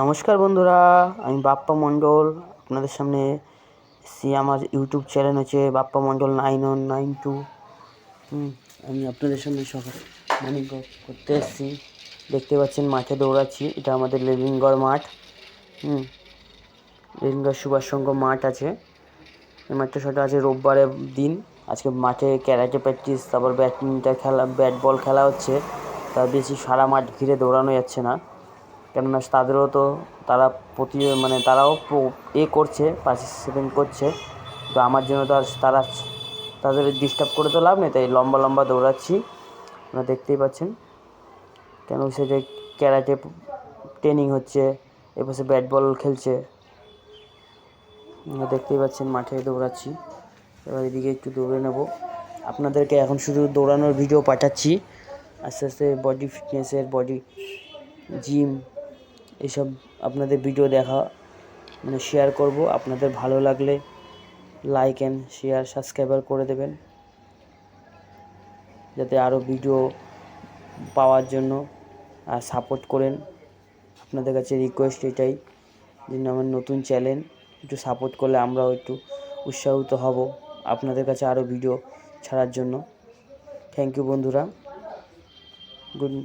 নমস্কার বন্ধুরা, আমি বাপ্পা মণ্ডল আপনাদের সামনে এসেছি। আমার ইউটিউব চ্যানেল হচ্ছে বাপ্পা মণ্ডল 9192। আমি আপনাদের সামনে সকাল মর্নিং করতে এসেছি। দেখতে পাচ্ছেন মাঠে দৌড়াচ্ছি। এটা আমাদের লেলিনগড় মাঠ। লেলিনগড় সুভাষ সংঘ মাঠ আছে। এই মাঠটা সেটা আছে রোববারের দিন। আজকে মাঠে ক্যারাটে প্র্যাকটিস, তারপর ব্যাডমিন্টন খেলা, ব্যাট বল খেলা হচ্ছে। তার বেশি সারা মাঠ ঘিরে দৌড়ানো যাচ্ছে না, কেননা তাদেরও তো তারা তারাও করছে, পার্টিসিপেট করছে। তো আমার জন্য তো আর তাদের ডিস্টার্ব করে তো লাভ নেই, তাই লম্বা লম্বা দৌড়াচ্ছি। আপনারা দেখতেই পাচ্ছেন, কেন সে যে ক্যারাটে ট্রেনিং হচ্ছে, এপাশে ব্যাট বল খেলছে। দেখতেই পাচ্ছেন মাঠে দৌড়াচ্ছি। এবার এদিকে একটু দৌড়ে নেব। আপনাদেরকে এখন শুধু দৌড়ানোর ভিডিও পাঠাচ্ছি। আস্তে আস্তে বডি ফিটনেসের, বডি জিম এসব আপনাদের ভিডিও দেখা শেয়ার করব। আপনাদের ভালো লাগলে লাইক অ্যান্ড শেয়ার, সাবস্ক্রাইবার করে দেবেন, যাতে আরও ভিডিও পাওয়ার জন্য আর সাপোর্ট করেন। আপনাদের কাছে রিকোয়েস্ট এটাই, যে আমার নতুন চ্যানেল একটু সাপোর্ট করলে আমরাও একটু উৎসাহিত হব আপনাদের কাছে আরও ভিডিও ছাড়ার জন্য। থ্যাংক ইউ বন্ধুরা। গুড